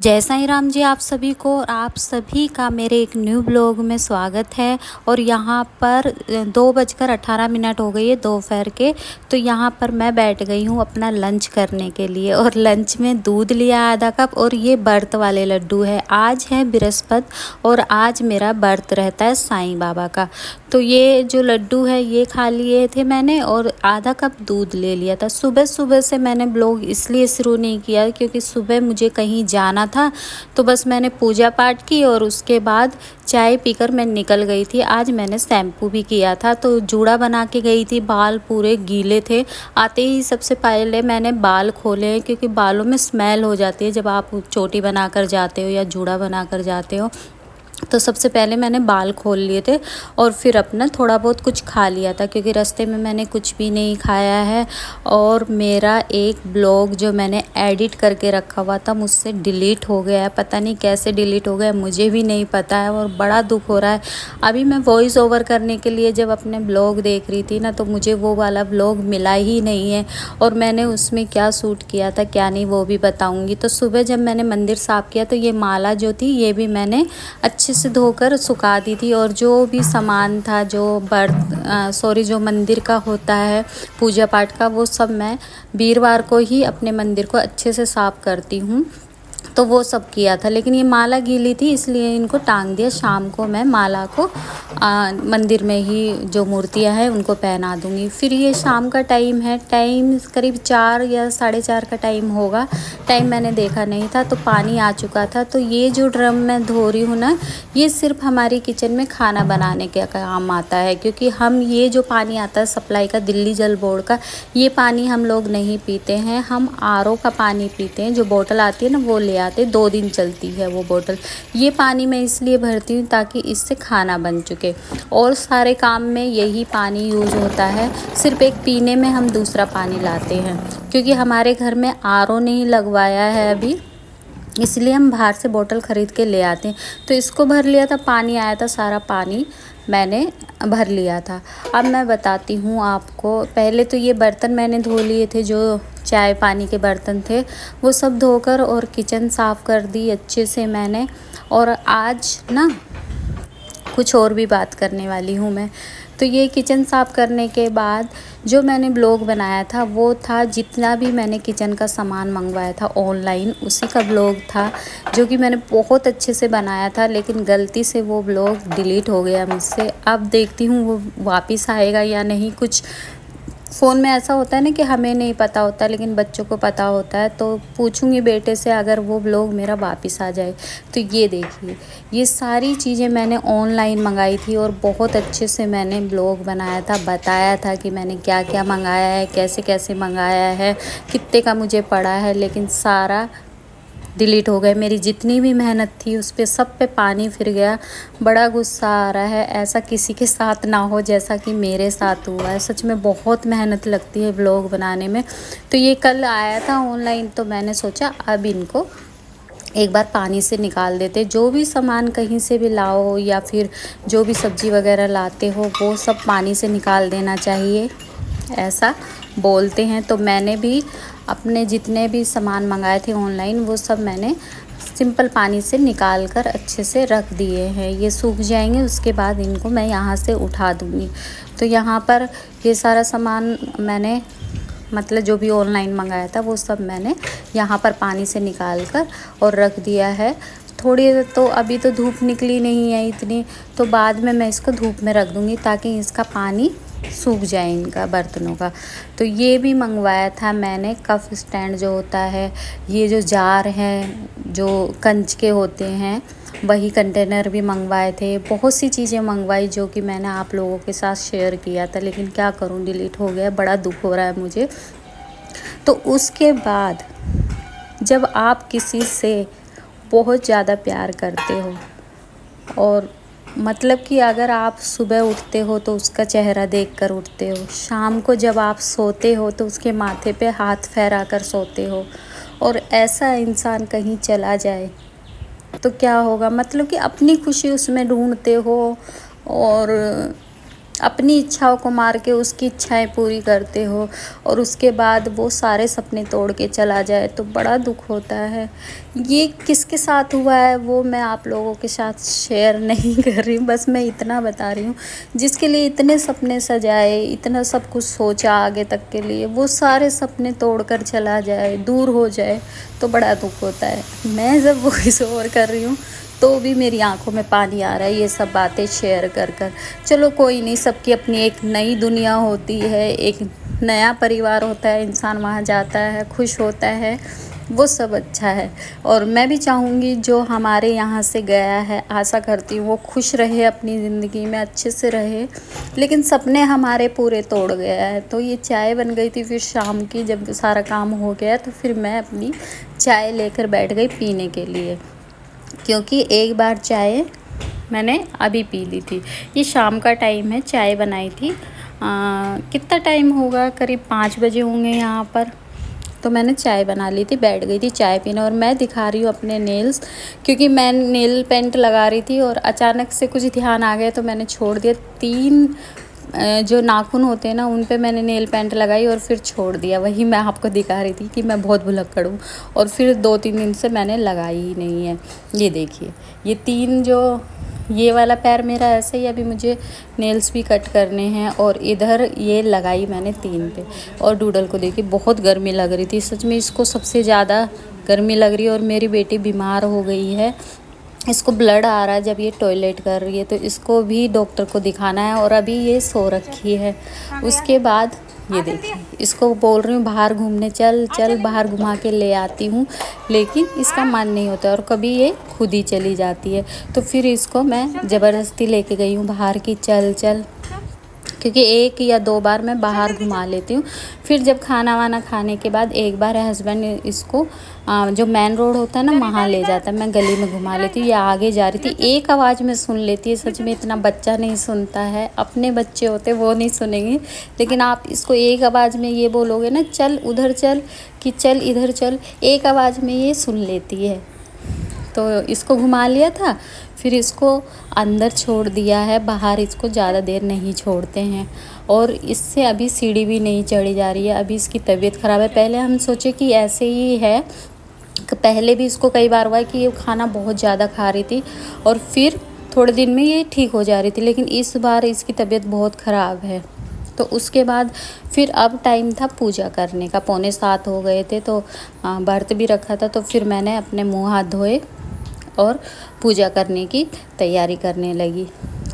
जय साईं राम जी। आप सभी को और आप सभी का मेरे एक न्यू ब्लॉग में स्वागत है। और यहाँ पर 2:18 हो गई है दोपहर के। तो यहाँ पर मैं बैठ गई हूँ अपना लंच करने के लिए। और लंच में दूध लिया आधा कप। और ये व्रत वाले लड्डू है। आज है बृहस्पति और आज मेरा व्रत रहता है साईं बाबा का। तो ये जो लड्डू है ये खा लिए थे मैंने और आधा कप दूध ले लिया था। सुबह सुबह से मैंने ब्लॉग इसलिए शुरू नहीं किया क्योंकि सुबह मुझे कहीं जाना था। तो बस मैंने पूजा पाठ की और उसके बाद चाय पीकर मैं निकल गई थी। आज मैंने शैम्पू भी किया था तो जूड़ा बना के गई थी। बाल पूरे गीले थे। आते ही सबसे पहले मैंने बाल खोले हैं क्योंकि बालों में स्मेल हो जाती है जब आप चोटी बनाकर जाते हो या जूड़ा बनाकर जाते हो। तो सबसे पहले मैंने बाल खोल लिए थे और फिर अपना थोड़ा बहुत कुछ खा लिया था क्योंकि रास्ते में मैंने कुछ भी नहीं खाया है। और मेरा एक ब्लॉग जो मैंने एडिट करके रखा हुआ था मुझसे डिलीट हो गया है। पता नहीं कैसे डिलीट हो गया, मुझे भी नहीं पता है और बड़ा दुख हो रहा है। अभी मैं वॉइस ओवर करने के लिए जब अपने ब्लॉग देख रही थी ना तो मुझे वो वाला ब्लॉग मिला ही नहीं है। और मैंने उसमें क्या शूट किया था क्या नहीं वो भी बताऊँगी। तो सुबह जब मैंने मंदिर साफ़ किया तो ये माला जो थी ये भी मैंने अच्छे से धोकर सुखा दी थी। और जो भी सामान था जो मंदिर का होता है पूजा पाठ का वो सब मैं वीरवार को ही अपने मंदिर को अच्छे से साफ़ करती हूँ। तो वो सब किया था। लेकिन ये माला गीली थी इसलिए इनको टांग दिया। शाम को मैं माला को मंदिर में ही जो मूर्तियां हैं उनको पहना दूंगी। फिर ये शाम का टाइम है। टाइम करीब 4 या 4:30 का टाइम होगा। टाइम मैंने देखा नहीं था। तो पानी आ चुका था। तो ये जो ड्रम मैं धो रही हूँ ना ये सिर्फ हमारी किचन में खाना बनाने के काम आता है क्योंकि हम ये जो पानी आता है सप्लाई का दिल्ली जल बोर्ड का ये पानी हम लोग नहीं पीते हैं। हम आरओ का पानी पीते हैं। जो बोतल आती है ना वो ले आते 2 दिन चलती है वो बोतल। ये पानी मैं इसलिए भरती हूँ ताकि इससे खाना बन चुके। और सारे काम में यही पानी यूज़ होता है। सिर्फ एक पीने में हम दूसरा पानी लाते हैं क्योंकि हमारे घर में आरओ नहीं लगवाया है अभी, इसलिए हम बाहर से बोतल ख़रीद के ले आते हैं। तो इसको भर लिया था, पानी आया था, सारा पानी मैंने भर लिया था। अब मैं बताती हूँ आपको। पहले तो ये बर्तन मैंने धो लिए थे जो चाय पानी के बर्तन थे वो सब धोकर और किचन साफ़ कर दी अच्छे से मैंने। और आज ना कुछ और भी बात करने वाली हूँ मैं। तो ये किचन साफ़ करने के बाद जो मैंने ब्लॉग बनाया था वो था जितना भी मैंने किचन का सामान मंगवाया था ऑनलाइन उसी का ब्लॉग था जो कि मैंने बहुत अच्छे से बनाया था। लेकिन गलती से वो ब्लॉग डिलीट हो गया मुझसे। अब देखती हूँ वो वापस आएगा या नहीं। कुछ फ़ोन में ऐसा होता है ना कि हमें नहीं पता होता लेकिन बच्चों को पता होता है। तो पूछूंगी बेटे से अगर वो ब्लॉग मेरा वापस आ जाए। तो ये देखिए ये सारी चीज़ें मैंने ऑनलाइन मंगाई थी और बहुत अच्छे से मैंने ब्लॉग बनाया था, बताया था कि मैंने क्या क्या मंगाया है, कैसे कैसे मंगाया है, कितने का मुझे पड़ा है। लेकिन सारा डिलीट हो गए। मेरी जितनी भी मेहनत थी उस पे सब पे पानी फिर गया। बड़ा गुस्सा आ रहा है। ऐसा किसी के साथ ना हो जैसा कि मेरे साथ हुआ है। सच में बहुत मेहनत लगती है ब्लॉग बनाने में। तो ये कल आया था ऑनलाइन तो मैंने सोचा अब इनको एक बार पानी से निकाल देते। जो भी सामान कहीं से भी लाओ या फिर जो भी सब्ज़ी वगैरह लाते हो वो सब पानी से निकाल देना चाहिए ऐसा बोलते हैं। तो मैंने भी अपने जितने भी सामान मंगाए थे ऑनलाइन वो सब मैंने सिंपल पानी से निकाल कर अच्छे से रख दिए हैं। ये सूख जाएंगे उसके बाद इनको मैं यहाँ से उठा दूँगी। तो यहाँ पर ये सारा सामान मैंने मतलब जो भी ऑनलाइन मंगाया था वो सब मैंने यहाँ पर पानी से निकाल कर और रख दिया है। थोड़ी तो अभी तो धूप निकली नहीं है इतनी, तो बाद में मैं इसको धूप में रख दूँगी ताकि इसका पानी सूख जाए इनका बर्तनों का। तो ये भी मंगवाया था मैंने कप स्टैंड जो होता है, ये जो जार हैं जो कंच के होते हैं वही कंटेनर भी मंगवाए थे। बहुत सी चीज़ें मंगवाई जो कि मैंने आप लोगों के साथ शेयर किया था लेकिन क्या करूं डिलीट हो गया। बड़ा दुख हो रहा है मुझे। तो उसके बाद जब आप किसी से बहुत ज़्यादा प्यार करते हो और मतलब कि अगर आप सुबह उठते हो तो उसका चेहरा देखकर उठते हो, शाम को जब आप सोते हो तो उसके माथे पे हाथ फैला कर सोते हो और ऐसा इंसान कहीं चला जाए तो क्या होगा। मतलब कि अपनी खुशी उसमें ढूंढते हो और अपनी इच्छाओं को मार के उसकी इच्छाएं पूरी करते हो और उसके बाद वो सारे सपने तोड़ के चला जाए तो बड़ा दुख होता है ये किसके साथ हुआ है वो मैं आप लोगों के साथ शेयर नहीं कर रही हूँ, बस मैं इतना बता रही हूँ जिसके लिए इतने सपने सजाए, इतना सब कुछ सोचा आगे तक के लिए, वो सारे सपने तोड़कर चला जाए, दूर हो जाए तो बड़ा दुख होता है। मैं जब वॉइस ओवर कर रही हूँ तो भी मेरी आंखों में पानी आ रहा है ये सब बातें शेयर कर कर। चलो कोई नहीं, सबकी अपनी एक नई दुनिया होती है, एक नया परिवार होता है, इंसान वहाँ जाता है, खुश होता है, वो सब अच्छा है। और मैं भी चाहूँगी जो हमारे यहाँ से गया है, आशा करती हूँ वो खुश रहे, अपनी ज़िंदगी में अच्छे से रहे। लेकिन सपने हमारे पूरे तोड़ गया है। तो ये चाय बन गई थी, फिर शाम की जब सारा काम हो गया तो फिर मैं अपनी चाय लेकर बैठ गई पीने के लिए, क्योंकि एक बार चाय मैंने अभी पी ली थी। ये शाम का टाइम है, चाय बनाई थी कितना टाइम होगा, करीब 5 बजे होंगे यहाँ पर। तो मैंने चाय बना ली थी, बैठ गई थी चाय पीने। और मैं दिखा रही हूँ अपने नेल्स, क्योंकि मैं नेल पेंट लगा रही थी और अचानक से कुछ ध्यान आ गया तो मैंने छोड़ दिया। 3 जो नाखून होते हैं ना उन पे मैंने नेल पेंट लगाई और फिर छोड़ दिया। वही मैं आपको दिखा रही थी कि मैं बहुत भुलक्कड़ हूँ। और फिर 2-3 दिन से मैंने लगाई ही नहीं है। ये देखिए, ये 3 जो ये वाला पैर मेरा ऐसे ही, अभी मुझे नेल्स भी कट करने हैं। और इधर ये लगाई मैंने 3 पे। और डूडल को देखिए बहुत गर्मी लग रही थी, सच में इसको सबसे ज़्यादा गर्मी लग रही है। और मेरी बेटी बीमार हो गई है, इसको ब्लड आ रहा है जब ये टॉयलेट कर रही है, तो इसको भी डॉक्टर को दिखाना है। और अभी ये सो रखी है। उसके बाद ये देखिए, इसको बोल रही हूँ बाहर घूमने चल चल, बाहर घुमा के ले आती हूँ, लेकिन इसका मन नहीं होता और कभी ये खुद ही चली जाती है। तो फिर इसको मैं ज़बरदस्ती लेके गई हूँ बाहर की, चल चल, क्योंकि 1 या 2 बार मैं बाहर घुमा लेती हूँ। फिर जब खाना वाना खाने के बाद एक बार हस्बैंड इसको जो मेन रोड होता है ना वहाँ ले जाता है, मैं गली में घुमा लेती हूँ। या आगे जा रही थी, एक आवाज़ में सुन लेती है। सच में इतना बच्चा नहीं सुनता है, अपने बच्चे होते वो नहीं सुनेंगे, लेकिन आप इसको एक आवाज़ में ये बोलोगे ना चल उधर चल कि चल इधर चल, एक आवाज़ में ये सुन लेती है। तो इसको घुमा लिया था, फिर इसको अंदर छोड़ दिया है, बाहर इसको ज़्यादा देर नहीं छोड़ते हैं। और इससे अभी सीढ़ी भी नहीं चढ़ी जा रही है, अभी इसकी तबीयत ख़राब है। पहले हम सोचे कि ऐसे ही है, पहले भी इसको कई बार हुआ है कि ये खाना बहुत ज़्यादा खा रही थी और फिर थोड़े दिन में ये ठीक हो जा रही थी, लेकिन इस बार इसकी तबीयत बहुत ख़राब है। तो उसके बाद फिर अब टाइम था पूजा करने का, 6:45 हो गए थे। तो व्रत भी रखा था, तो फिर मैंने अपने मुँह हाथ धोए और पूजा करने की तैयारी करने लगी।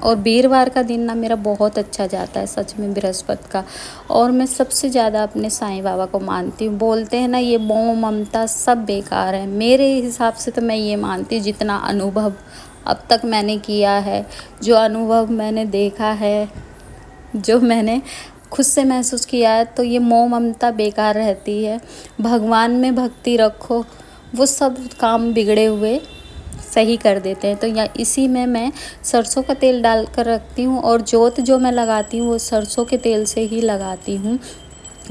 और वीरवार का दिन ना मेरा बहुत अच्छा जाता है, सच में, बृहस्पति का। और मैं सबसे ज़्यादा अपने साईं बाबा को मानती हूँ। बोलते हैं ना ये मोह ममता सब बेकार है, मेरे हिसाब से तो मैं ये मानती हूँ जितना अनुभव अब तक मैंने किया है, जो अनुभव मैंने देखा है, जो मैंने खुद से महसूस किया है, तो ये मोह ममता बेकार रहती है। भगवान में भक्ति रखो, वो सब काम बिगड़े हुए सही कर देते हैं। तो या इसी में मैं सरसों का तेल डाल कर रखती हूँ। और जोत जो मैं लगाती हूँ वो सरसों के तेल से ही लगाती हूँ,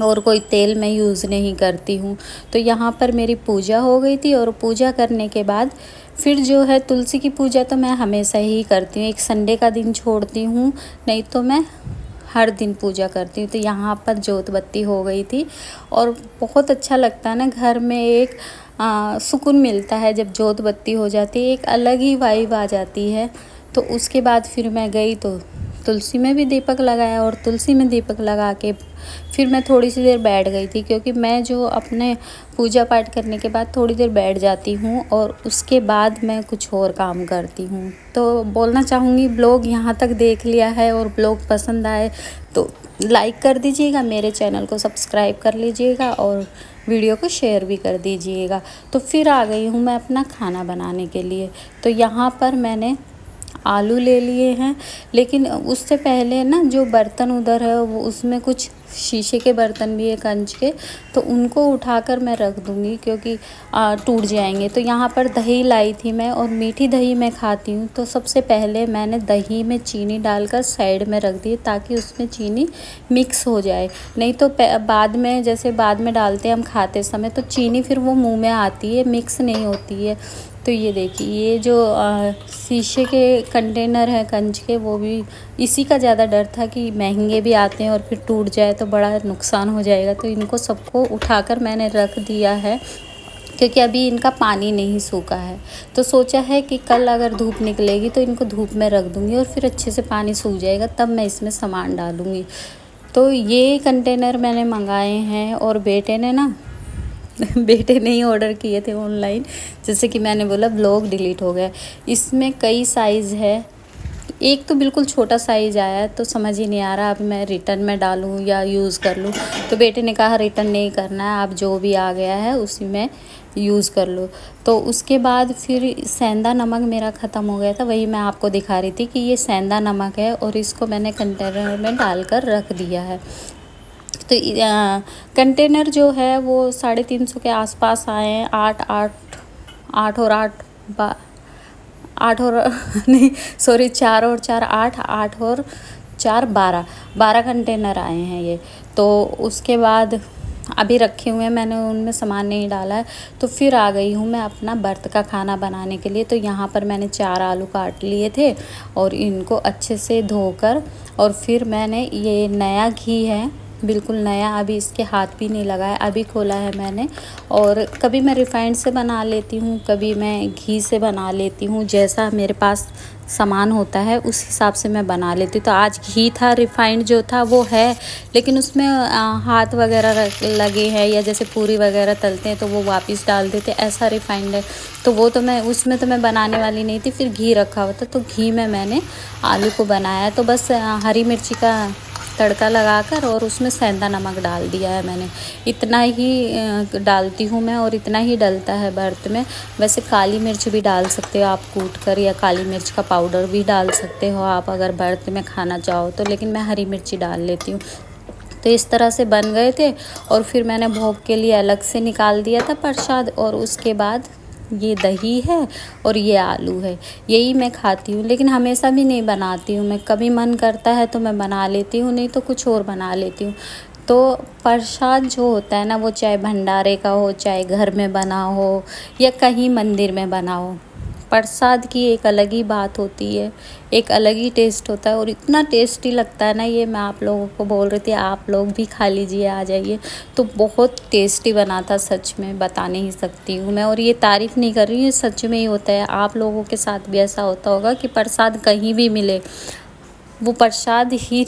और कोई तेल मैं यूज़ नहीं करती हूँ। तो यहाँ पर मेरी पूजा हो गई थी। और पूजा करने के बाद फिर जो है तुलसी की पूजा तो मैं हमेशा ही करती हूँ, एक संडे का दिन छोड़ती हूँ, नहीं तो मैं हर दिन पूजा करती हूँ। तो यहाँ पर जोत बत्ती हो गई थी और बहुत अच्छा लगता है ना, घर में एक सुकून मिलता है जब जोत बत्ती हो जाती है, एक अलग ही वाइब आ जाती है। तो उसके बाद फिर मैं गई तो तुलसी में भी दीपक लगाया, और तुलसी में दीपक लगा के फिर मैं थोड़ी सी देर बैठ गई थी, क्योंकि मैं जो अपने पूजा पाठ करने के बाद थोड़ी देर बैठ जाती हूँ और उसके बाद मैं कुछ और काम करती हूँ। तो बोलना चाहूँगी, ब्लॉग यहाँ तक देख लिया है और ब्लॉग पसंद आए तो लाइक कर दीजिएगा, मेरे चैनल को सब्सक्राइब कर लीजिएगा और वीडियो को शेयर भी कर दीजिएगा। तो फिर आ गई हूँ मैं अपना खाना बनाने के लिए। तो यहाँ पर मैंने आलू ले लिए हैं, लेकिन उससे पहले ना जो बर्तन उधर है वो उसमें कुछ शीशे के बर्तन भी है कंच के, तो उनको उठाकर मैं रख दूँगी, क्योंकि टूट जाएंगे। तो यहाँ पर दही लाई थी मैं, और मीठी दही मैं खाती हूँ। तो सबसे पहले मैंने दही में चीनी डालकर साइड में रख दी, ताकि उसमें चीनी मिक्स हो जाए। नहीं तो बाद में, जैसे बाद में डालते हैं हम खाते समय, तो चीनी फिर वो मुँह में आती है, मिक्स नहीं होती है। तो ये देखिए, ये जो शीशे के कंटेनर है कंच के, वो भी इसी का ज़्यादा डर था कि महंगे भी आते हैं और फिर टूट जाए तो बड़ा नुकसान हो जाएगा। तो इनको सबको उठाकर मैंने रख दिया है। क्योंकि अभी इनका पानी नहीं सूखा है। तो सोचा है कि कल अगर धूप निकलेगी तो इनको धूप में रख दूँगी और फिर अच्छे से पानी सूख जाएगा, तब मैं इसमें सामान डालूँगी। तो ये कंटेनर मैंने मंगाए हैं और बेटे ने ना बेटे ने ही ऑर्डर किए थे ऑनलाइन, जैसे कि मैंने बोला व्लॉग डिलीट हो गया। इसमें कई साइज़ है, एक तो बिल्कुल छोटा साइज़ आया है, तो समझ ही नहीं आ रहा अब मैं रिटर्न में डालूँ या यूज़ कर लूँ। तो बेटे ने कहा रिटर्न नहीं करना है, आप जो भी आ गया है उसी में यूज़ कर लो। तो उसके बाद फिर सेंधा नमक मेरा ख़त्म हो गया था, वही मैं आपको दिखा रही थी कि ये सेंधा नमक है और इसको मैंने कंटेनर में डालकर रख दिया है। तो कंटेनर जो है वो 350 के आसपास आए हैं। 8 और नहीं सॉरी 4 और 4 8, 8 और 4 12 कंटेनर आए हैं ये। तो उसके बाद अभी रखे हुए हैं मैंने, उनमें सामान नहीं डाला है। तो फिर आ गई हूँ मैं अपना व्रत का खाना बनाने के लिए। तो यहाँ पर मैंने 4 आलू काट लिए थे और इनको अच्छे से धोकर, और फिर मैंने ये नया घी है, बिल्कुल नया, अभी इसके हाथ भी नहीं लगा है, अभी खोला है मैंने। और कभी मैं रिफ़ाइंड से बना लेती हूँ, कभी मैं घी से बना लेती हूँ, जैसा मेरे पास सामान होता है उस हिसाब से मैं बना लेती हूँ। तो आज घी था, रिफ़ाइंड जो था वो है, लेकिन उसमें हाथ वगैरह लगे हैं, या जैसे पूरी वगैरह तलते हैं तो वो वापस डाल देते, ऐसा रिफ़ाइंड है। तो वो तो मैं उसमें तो मैं बनाने वाली नहीं थी, फिर घी रखा हुआ था तो घी में मैंने आलू को बनाया। तो बस हरी मिर्ची का तड़का लगाकर और उसमें सेंधा नमक डाल दिया है मैंने। इतना ही डालती हूँ मैं और इतना ही डलता है व्रत में। वैसे काली मिर्च भी डाल सकते हो आप कूट कर, या काली मिर्च का पाउडर भी डाल सकते हो आप अगर व्रत में खाना चाहो तो, लेकिन मैं हरी मिर्ची डाल लेती हूँ। तो इस तरह से बन गए थे और फिर मैंने भोग के लिए अलग से निकाल दिया था प्रसाद। और उसके बाद ये दही है और ये आलू है, यही मैं खाती हूँ, लेकिन हमेशा भी नहीं बनाती हूँ मैं। कभी मन करता है तो मैं बना लेती हूँ, नहीं तो कुछ और बना लेती हूँ। तो प्रसाद जो होता है ना, वो चाहे भंडारे का हो, चाहे घर में बना हो, या कहीं मंदिर में बना हो, प्रसाद की एक अलग ही बात होती है, एक अलग ही टेस्ट होता है और इतना टेस्टी लगता है ना। ये मैं आप लोगों को बोल रही थी, आप लोग भी खा लीजिए, आ जाइए। तो बहुत टेस्टी बना था, सच में बता नहीं सकती हूँ मैं, और ये तारीफ़ नहीं कर रही हूँ, ये सच में ही होता है। आप लोगों के साथ भी ऐसा होता होगा कि प्रसाद कहीं भी मिले वो प्रसाद ही